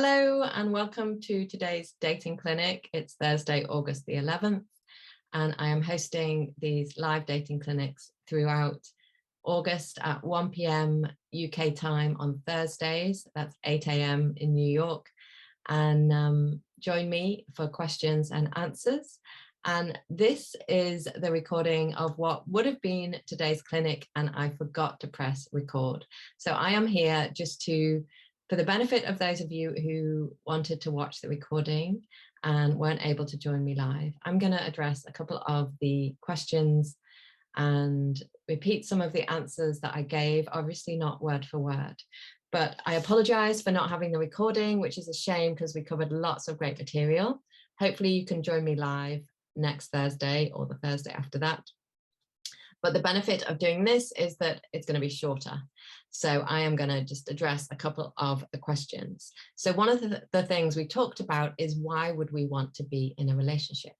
Hello and welcome to today's dating clinic. It's Thursday, August the 11th, and I am hosting these live dating clinics throughout August at 1 p.m. UK time on Thursdays. That's 8 a.m. in New York. And join me for questions and answers. And this is the recording of what would have been today's clinic, and I forgot to press record. So I am here just for the benefit of those of you who wanted to watch the recording and weren't able to join me live. I'm going to address a couple of the questions and repeat some of the answers that I gave, obviously not word for word. But I apologize for not having the recording, which is a shame because we covered lots of great material. Hopefully you can join me live next Thursday or the Thursday after that. But the benefit of doing this is that it's going to be shorter. So I am going to just address a couple of the questions. So one of the things we talked about is, why would we want to be in a relationship?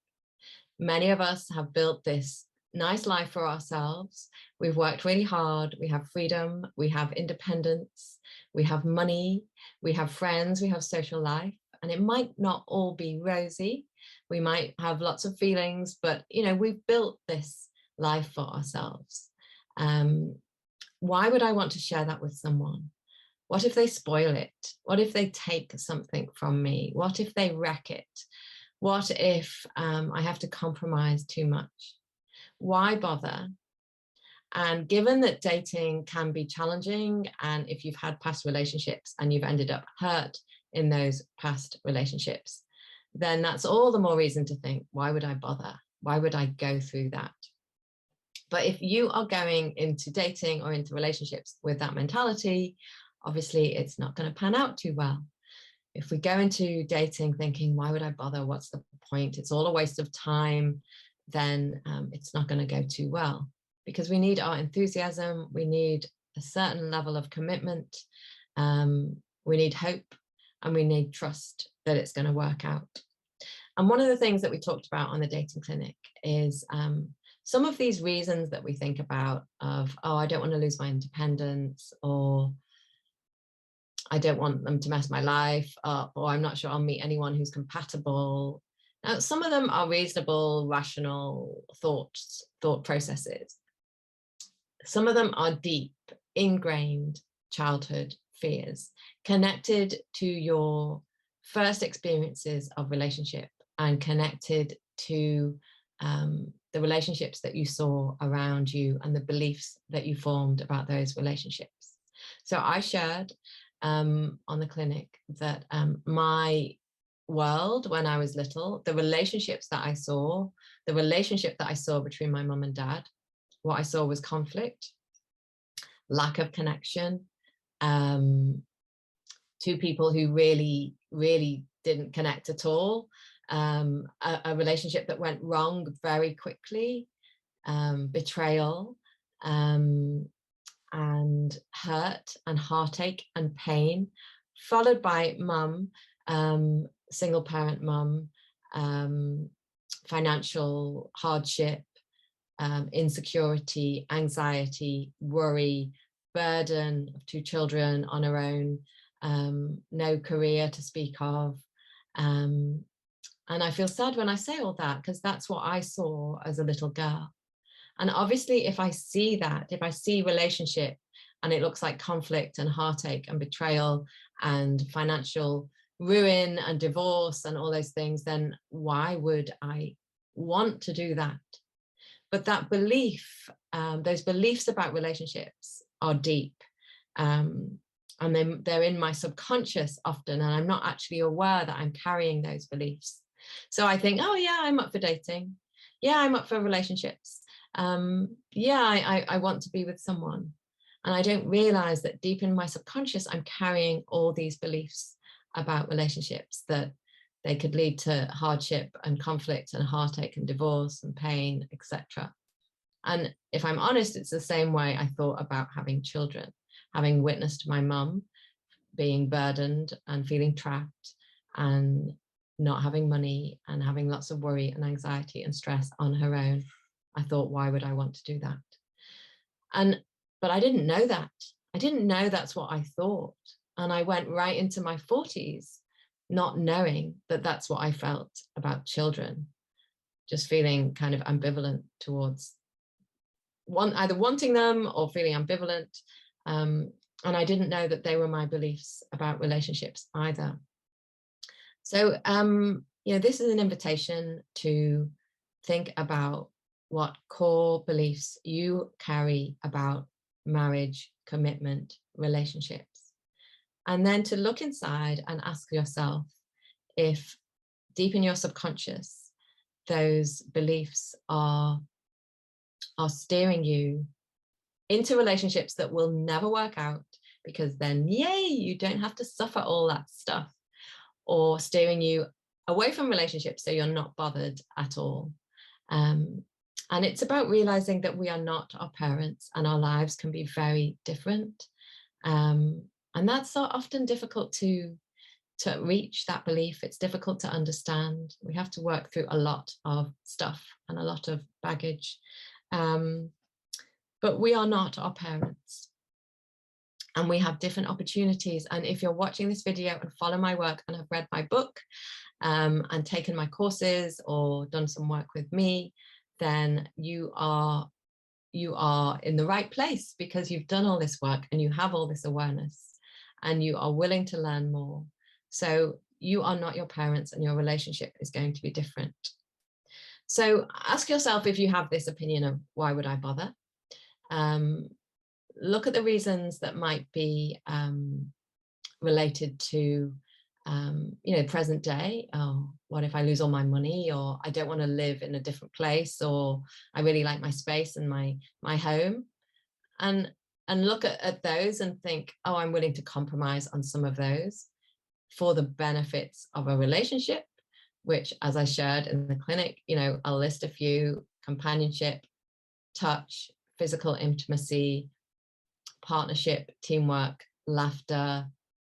Many of us have built this nice life for ourselves. We've worked really hard. We have freedom. We have independence. We have money. We have friends. We have social life. And it might not all be rosy. We might have lots of feelings, but we've built this life for ourselves. Why would I want to share that with someone? What if they spoil it? What if they take something from me? What if they wreck it? What if I have to compromise too much? Why bother? And given that dating can be challenging, and if you've had past relationships and you've ended up hurt in those past relationships, then that's all the more reason to think, why would I bother? Why would I go through that? But if you are going into dating or into relationships with that mentality, obviously it's not going to pan out too well. If we go into dating thinking, why would I bother? What's the point? It's all a waste of time. Then it's not going to go too well, because we need our enthusiasm. We need a certain level of commitment. We need hope, and we need trust that it's going to work out. And one of the things that we talked about on the dating clinic is some of these reasons that we think about of, oh, I don't want to lose my independence, or I don't want them to mess my life up, or I'm not sure I'll meet anyone who's compatible. Now, some of them are reasonable, rational thought processes. Some of them are deep, ingrained childhood fears connected to your first experiences of relationship and connected to the relationships that you saw around you and the beliefs that you formed about those relationships. So I shared on the clinic that my world when I was little, the relationships that I saw, the relationship that I saw between my mum and dad, what I saw was conflict, lack of connection, two people who really, really didn't connect at all, a relationship that went wrong very quickly, betrayal, and hurt and heartache and pain, followed by mum, single parent mum, financial hardship, insecurity, anxiety, worry, burden of two children on her own, no career to speak of. And I feel sad when I say all that, because that's what I saw as a little girl. And obviously, if I see that, if I see relationship and it looks like conflict and heartache and betrayal and financial ruin and divorce and all those things, then why would I want to do that? But that belief, those beliefs about relationships are deep. And they're in my subconscious often, and I'm not actually aware that I'm carrying those beliefs. So I think, oh yeah, I'm up for dating. Yeah, I'm up for relationships. Yeah, I want to be with someone. And I don't realize that deep in my subconscious, I'm carrying all these beliefs about relationships, that they could lead to hardship and conflict and heartache and divorce and pain, etc. And if I'm honest, it's the same way I thought about having children, having witnessed my mum being burdened and feeling trapped and not having money and having lots of worry and anxiety and stress on her own. I thought, why would I want to do that? But I didn't know that. I didn't know that's what I thought. And I went right into my 40s not knowing that that's what I felt about children, just feeling kind of ambivalent towards either wanting them or feeling ambivalent. And I didn't know that they were my beliefs about relationships either. So, this is an invitation to think about what core beliefs you carry about marriage, commitment, relationships, and then to look inside and ask yourself if deep in your subconscious, those beliefs are steering you into relationships that will never work out, because then, yay, you don't have to suffer all that stuff, or steering you away from relationships so you're not bothered at all. And it's about realizing that we are not our parents and our lives can be very different. And that's so often difficult to reach that belief. It's difficult to understand. We have to work through a lot of stuff and a lot of baggage. But we are not our parents. And we have different opportunities. And if you're watching this video and follow my work and have read my book and taken my courses or done some work with me, then you are in the right place, because you've done all this work and you have all this awareness and you are willing to learn more. So you are not your parents and your relationship is going to be different. So ask yourself, if you have this opinion of why would I bother? Look at the reasons that might be related to, present day. Oh, what if I lose all my money? Or I don't want to live in a different place, or I really like my space and my home. And look at those and think, oh, I'm willing to compromise on some of those for the benefits of a relationship, which, as I shared in the clinic, I'll list a few: companionship, touch, physical intimacy, partnership, teamwork, laughter,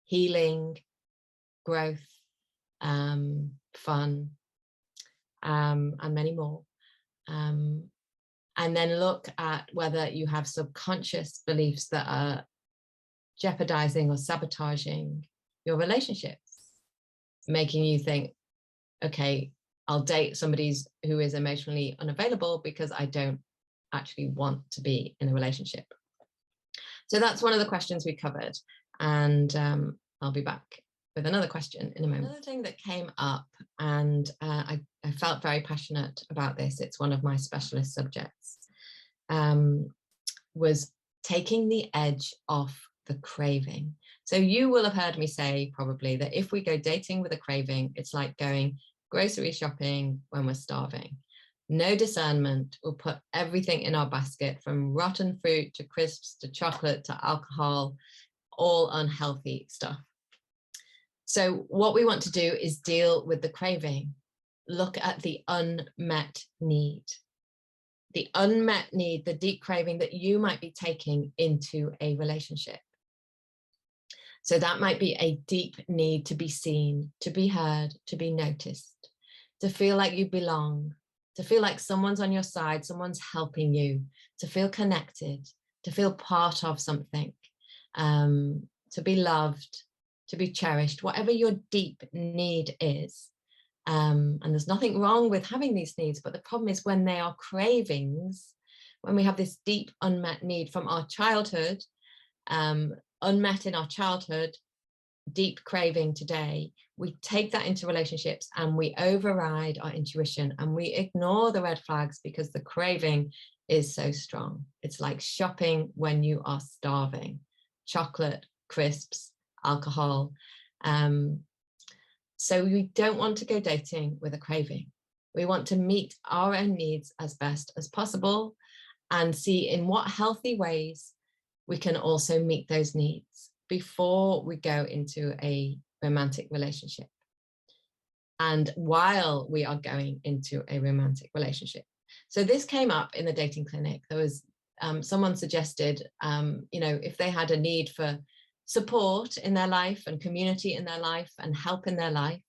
healing, growth, fun, and many more. And then look at whether you have subconscious beliefs that are jeopardizing or sabotaging your relationships, making you think, okay, I'll date somebody who is emotionally unavailable because I don't actually want to be in a relationship. So that's one of the questions we covered. And I'll be back with another question in a moment. Another thing that came up, and I felt very passionate about this, it's one of my specialist subjects, was taking the edge off the craving. So you will have heard me say probably that if we go dating with a craving, it's like going grocery shopping when we're starving. No discernment. We'll put everything in our basket, from rotten fruit to crisps to chocolate to alcohol, all unhealthy stuff. So what we want to do is deal with the craving. Look at the unmet need. The unmet need, the deep craving that you might be taking into a relationship. So that might be a deep need to be seen, to be heard, to be noticed, to feel like you belong, to feel like someone's on your side, someone's helping you, to feel connected, to feel part of something, to be loved, to be cherished, whatever your deep need is. And there's nothing wrong with having these needs, but the problem is when they are cravings, when we have this deep unmet need from our childhood, unmet in our childhood, deep craving today, we take that into relationships and we override our intuition and we ignore the red flags because the craving is so strong. It's like shopping when you are starving. Chocolate, crisps, alcohol. So we don't want to go dating with a craving. We want to meet our own needs as best as possible and see in what healthy ways we can also meet those needs before we go into a romantic relationship. And while we are going into a romantic relationship. So this came up in the dating clinic. There was someone suggested, if they had a need for support in their life and community in their life and help in their life,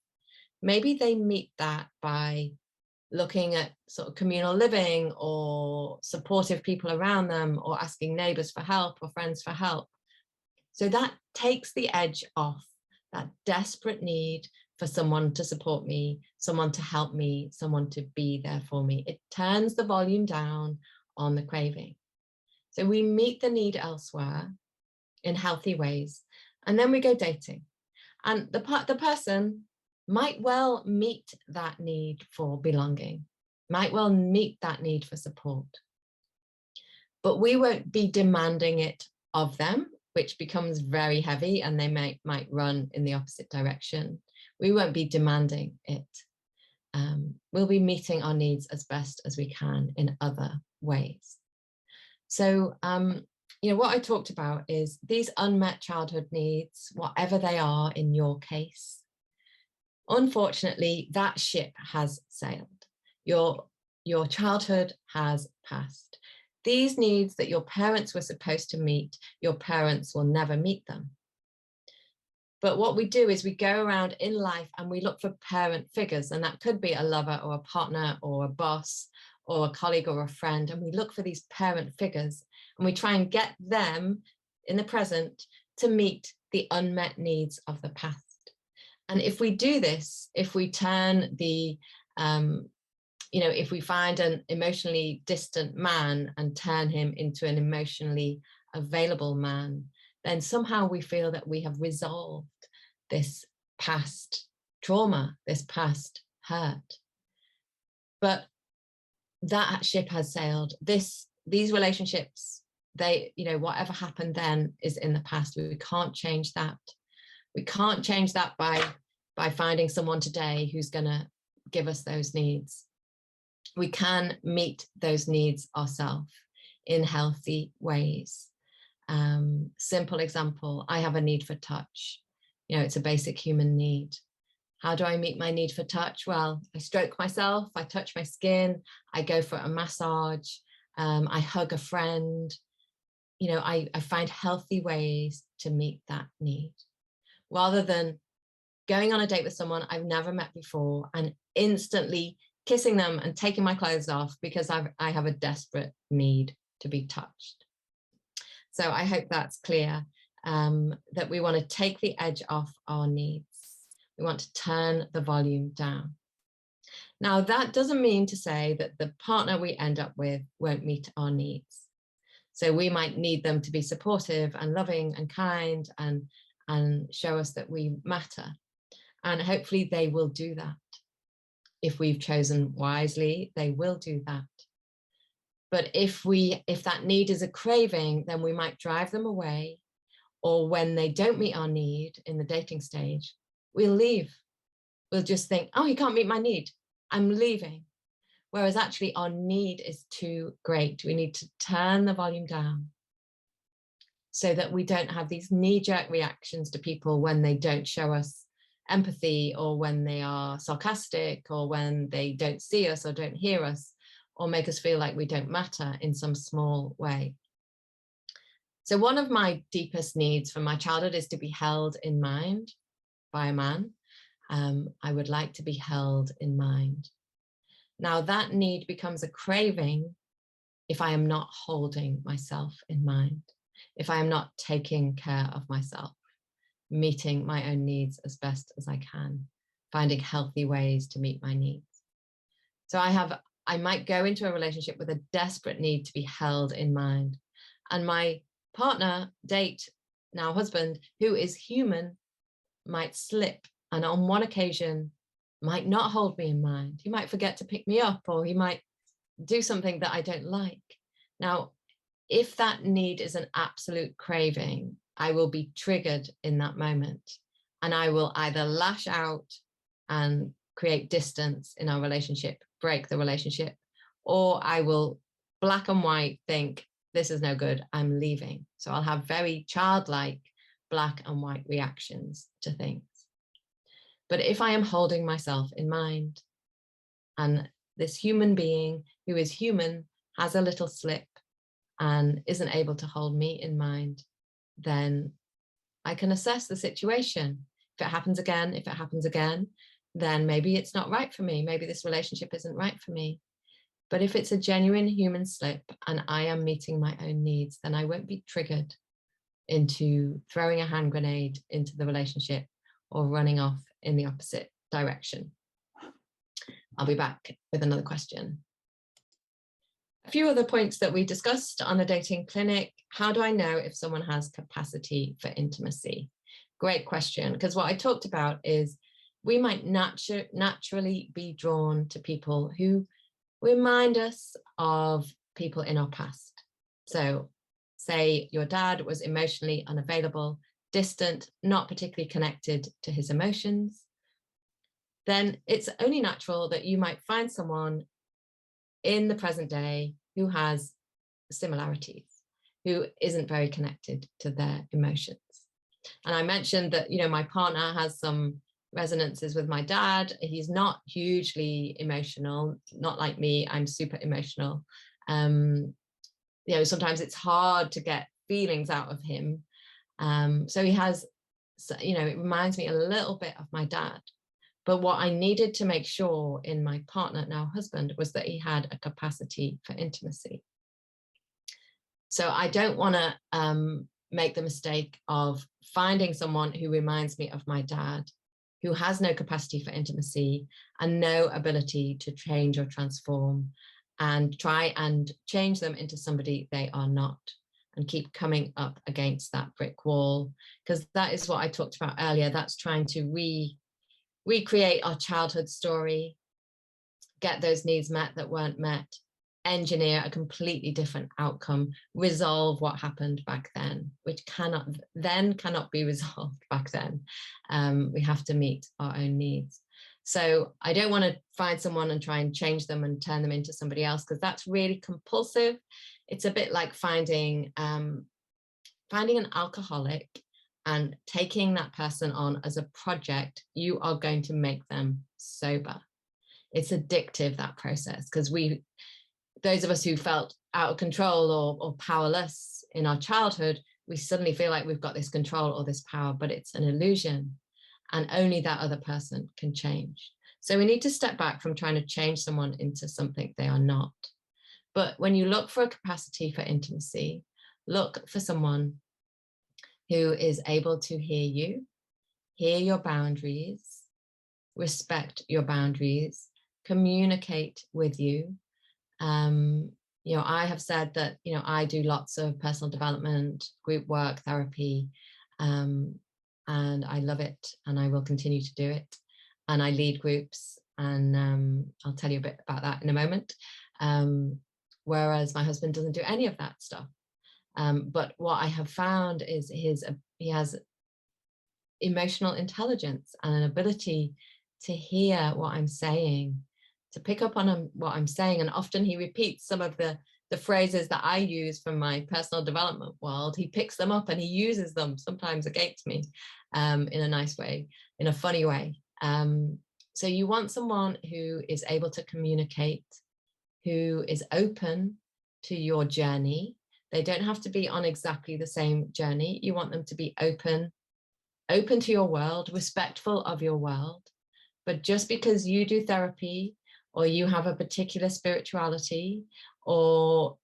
maybe they meet that by looking at sort of communal living or supportive people around them or asking neighbors for help or friends for help. So that takes the edge off that desperate need for someone to support me, someone to help me, someone to be there for me. It turns the volume down on the craving. So we meet the need elsewhere in healthy ways, and then we go dating. And the person might well meet that need for belonging, might well meet that need for support. But we won't be demanding it of them, which becomes very heavy, and they might run in the opposite direction. We won't be demanding it. We'll be meeting our needs as best as we can in other ways. So, what I talked about is these unmet childhood needs, whatever they are in your case. Unfortunately, that ship has sailed. Your childhood has passed. These needs that your parents were supposed to meet, your parents will never meet them. But what we do is we go around in life and we look for parent figures, and that could be a lover or a partner or a boss or a colleague or a friend. And we look for these parent figures and we try and get them in the present to meet the unmet needs of the past. And if we do this, if we turn if we find an emotionally distant man and turn him into an emotionally available man, then somehow we feel that we have resolved this past trauma, this past hurt. But that ship has sailed. These relationships, whatever happened then is in the past. We can't change that. We can't change that by finding someone today who's going to give us those needs. We can meet those needs ourselves in healthy ways. Simple example, I have a need for touch. It's a basic human need. How do I meet my need for touch? Well, I stroke myself, I touch my skin, I go for a massage, I hug a friend. I find healthy ways to meet that need, rather than going on a date with someone I've never met before and instantly kissing them and taking my clothes off because I have a desperate need to be touched. So I hope that's clear, that we want to take the edge off our needs. We want to turn the volume down. Now, that doesn't mean to say that the partner we end up with won't meet our needs. So we might need them to be supportive and loving and kind and show us that we matter. And hopefully they will do that. If we've chosen wisely, they will do that. But if that need is a craving, then we might drive them away, or when they don't meet our need in the dating stage, we'll leave. We'll just think, oh, you can't meet my need, I'm leaving. Whereas actually our need is too great. We need to turn the volume down so that we don't have these knee-jerk reactions to people when they don't show us empathy, or when they are sarcastic, or when they don't see us or don't hear us, or make us feel like we don't matter in some small way. So one of my deepest needs from my childhood is to be held in mind by a man. I would like to be held in mind. Now that need becomes a craving if I am not holding myself in mind, if I am not taking care of myself, meeting my own needs as best as I can, finding healthy ways to meet my needs. So I might go into a relationship with a desperate need to be held in mind. And my partner, date, now husband, who is human, might slip, and on one occasion might not hold me in mind. He might forget to pick me up, or he might do something that I don't like. Now, if that need is an absolute craving, I will be triggered in that moment, and I will either lash out and create distance in our relationship, break the relationship, or I will black and white think, this is no good, I'm leaving. So I'll have very childlike black and white reactions to things. But if I am holding myself in mind, and this human being who is human has a little slip and isn't able to hold me in mind, then I can assess the situation. If it happens again, then maybe it's not right for me. Maybe this relationship isn't right for me. But if it's a genuine human slip and I am meeting my own needs, then I won't be triggered into throwing a hand grenade into the relationship or running off in the opposite direction. I'll be back with another question. A few other points that we discussed on the dating clinic. How do I know if someone has capacity for intimacy? Great question, because what I talked about is we might naturally be drawn to people who remind us of people in our past. So say your dad was emotionally unavailable, distant, not particularly connected to his emotions, then it's only natural that you might find someone in the present day who has similarities, who isn't very connected to their emotions. And I mentioned that, my partner has some resonances with my dad. He's not hugely emotional, not like me. I'm super emotional. Sometimes it's hard to get feelings out of him. So he has, it reminds me a little bit of my dad. But what I needed to make sure in my partner, now husband, was that he had a capacity for intimacy. So I don't want to make the mistake of finding someone who reminds me of my dad, who has no capacity for intimacy and no ability to change or transform, and try and change them into somebody they are not, and keep coming up against that brick wall. Because that is what I talked about earlier. That's trying to recreate our childhood story, get those needs met that weren't met, engineer a completely different outcome, resolve what happened back then, which cannot be resolved back then. We have to meet our own needs. So I don't want to find someone and try and change them and turn them into somebody else, because that's really compulsive. It's a bit like finding an alcoholic and taking that person on as a project. You are going to make them sober. It's addictive, that process, because those of us who felt out of control or powerless in our childhood, we suddenly feel like we've got this control or this power, but it's an illusion, and only that other person can change. So we need to step back from trying to change someone into something they are not. But when you look for a capacity for intimacy, look for someone who is able to hear you, hear your boundaries, respect your boundaries, communicate with you. I have said that, I do lots of personal development, group work, therapy, and I love it, and I will continue to do it. And I lead groups, and I'll tell you a bit about that in a moment. Whereas my husband doesn't do any of that stuff. But what I have found is he has emotional intelligence and an ability to hear what I'm saying, to pick up on what I'm saying. And often he repeats some of the phrases that I use from my personal development world. He picks them up and he uses them, sometimes against me, in a nice way, in a funny way. So you want someone who is able to communicate, who is open to your journey. They don't have to be on exactly the same journey. You want them to be open to your world, respectful of your world. But just because you do therapy, or you have a particular spirituality, or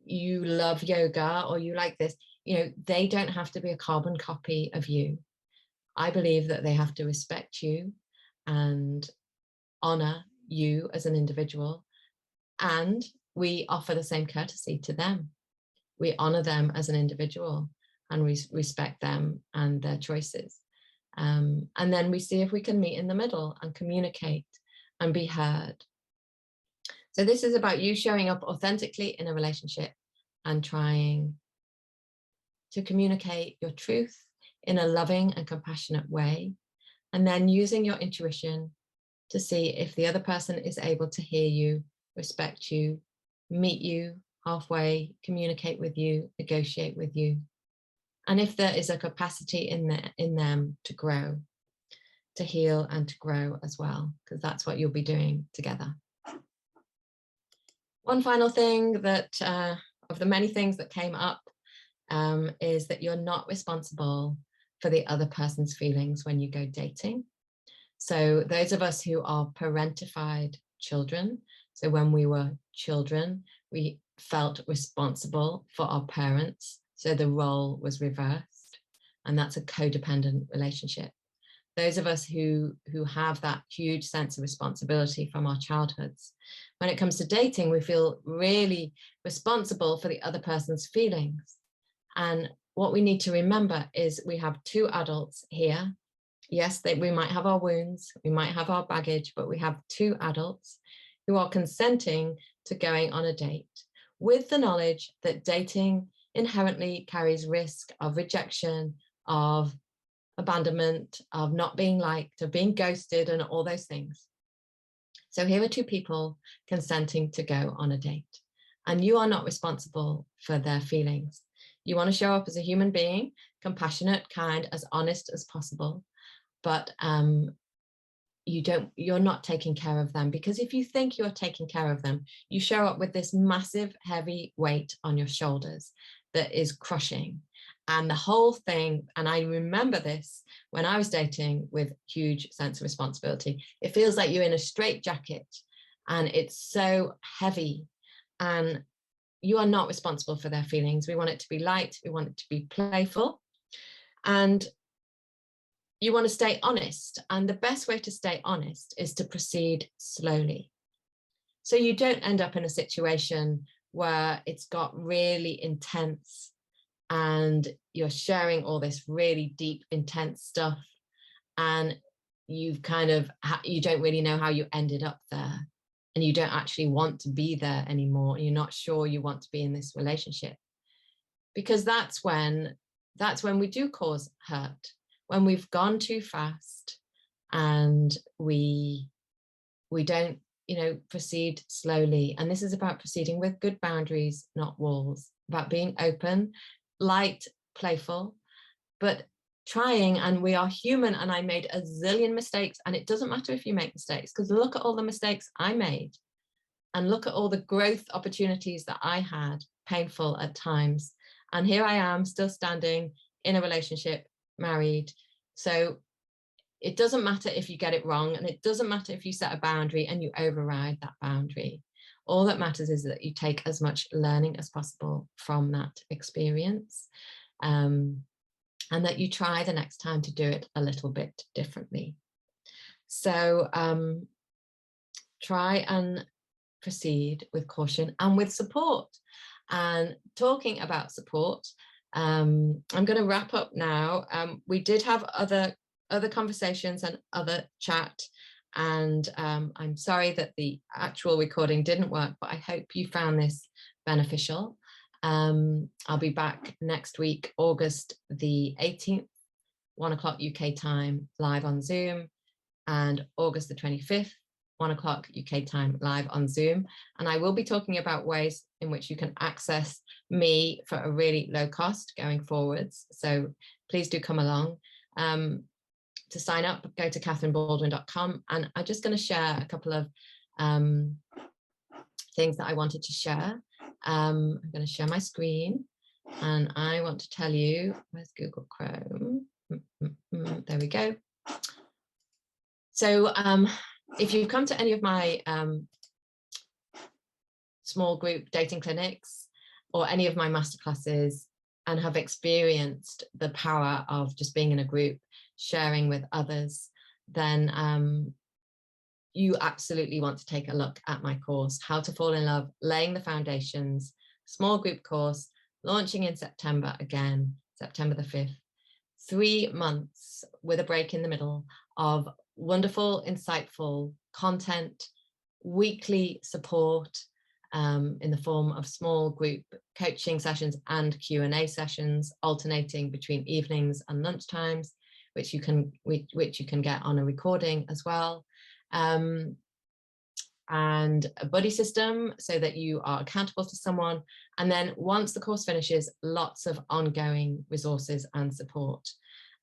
you love yoga, or you like this, they don't have to be a carbon copy of you. I believe that they have to respect you and honor you as an individual. And we offer the same courtesy to them. We honor them as an individual, and we respect them and their choices. And then we see if we can meet in the middle and communicate and be heard. So this is about you showing up authentically in a relationship and trying to communicate your truth in a loving and compassionate way, and then using your intuition to see if the other person is able to hear you, respect you, meet you halfway, communicate with you, negotiate with you. And if there is a capacity in them to grow, to heal and to grow as well, because that's what you'll be doing together. One final thing that, of the many things that came up, is that you're not responsible for the other person's feelings when you go dating. So those of us who are parentified children, so when we were children, we felt responsible for our parents. So the role was reversed, and that's a codependent relationship. those of us who have that huge sense of responsibility from our childhoods. When it comes to dating, we feel really responsible for the other person's feelings. And what we need to remember is we have two adults here. Yes, we might have our wounds, we might have our baggage, but we have two adults who are consenting to going on a date with the knowledge that dating inherently carries risk of rejection, of abandonment, of not being liked, of being ghosted, and all those things. So here are two people consenting to go on a date, and you are not responsible for their feelings. You want to show up as a human being, compassionate, kind, as honest as possible, but you're not taking care of them, because if you think you're taking care of them, you show up with this massive, heavy weight on your shoulders that is crushing. And the whole thing, and I remember this when I was dating with huge sense of responsibility, it feels like you're in a straitjacket and it's so heavy, and you are not responsible for their feelings. We want it to be light, we want it to be playful, and you want to stay honest. And the best way to stay honest is to proceed slowly. So you don't end up in a situation where it's got really intense and you're sharing all this really deep, intense stuff, and you don't really know how you ended up there, and you don't actually want to be there anymore. You're not sure you want to be in this relationship, because that's when we do cause hurt, when we've gone too fast and we don't proceed slowly. And this is about proceeding with good boundaries, not walls, about being open, light, playful, but trying. And we are human, and I made a zillion mistakes, and it doesn't matter if you make mistakes, because look at all the mistakes I made, and look at all the growth opportunities that I had, painful at times, and here I am still standing in a relationship, married. So it doesn't matter if you get it wrong, and it doesn't matter if you set a boundary and you override that boundary. All that matters is that you take as much learning as possible from that experience, and that you try the next time to do it a little bit differently. So try and proceed with caution and with support. And talking about support, I'm going to wrap up now. We did have other conversations and other chat, and I'm sorry that the actual recording didn't work, but I hope you found this beneficial. I'll be back next week, August the 18th, 1 o'clock UK time, live on Zoom, and August the 25th, 1 o'clock UK time, live on Zoom. And I will be talking about ways in which you can access me for a really low cost going forwards. So please do come along. To sign up, go to catherinebaldwin.com, and I'm just going to share a couple of things that I wanted to share. I'm going to share my screen, and I want to tell you, where's Google Chrome? There we go. So if you've come to any of my small group dating clinics or any of my masterclasses and have experienced the power of just being in a group, sharing with others, then you absolutely want to take a look at my course, How to Fall in Love, Laying the Foundations, small group course, launching in September again, September the 5th. 3 months with a break in the middle of wonderful, insightful content, weekly support in the form of small group coaching sessions and Q&A sessions, alternating between evenings and lunchtimes, which you can get on a recording as well, and a buddy system so that you are accountable to someone. And then once the course finishes, lots of ongoing resources and support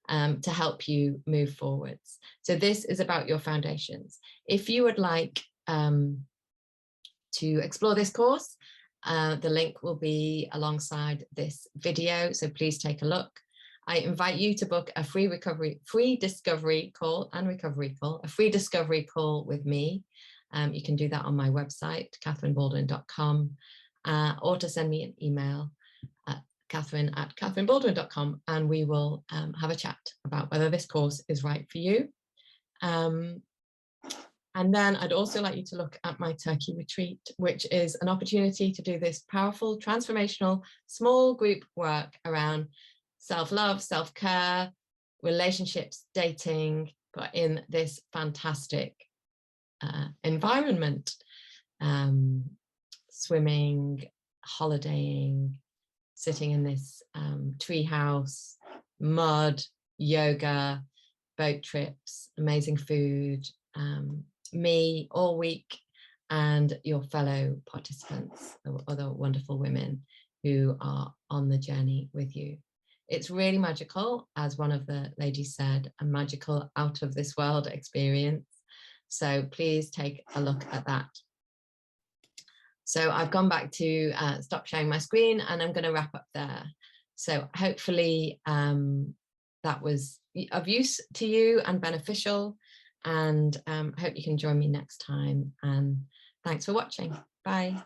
to help you move forwards. So this is about your foundations. If you would like to explore this course, the link will be alongside this video, so please take a look. I invite you to book a free discovery call with me. You can do that on my website, catherinebaldwin.com, or to send me an email at catherine@catherinebaldwin.com, and we will have a chat about whether this course is right for you. And then I'd also like you to look at my Turkey retreat, which is an opportunity to do this powerful, transformational, small group work around self-love, self-care, relationships, dating, but in this fantastic environment. Swimming, holidaying, sitting in this tree house, mud, yoga, boat trips, amazing food, me all week, and your fellow participants, other wonderful women who are on the journey with you. It's really magical, as one of the ladies said, a magical out of this world experience. So please take a look at that. So I've gone back to stop sharing my screen, and I'm going to wrap up there. So hopefully that was of use to you and beneficial, and hope you can join me next time. And thanks for watching. Bye.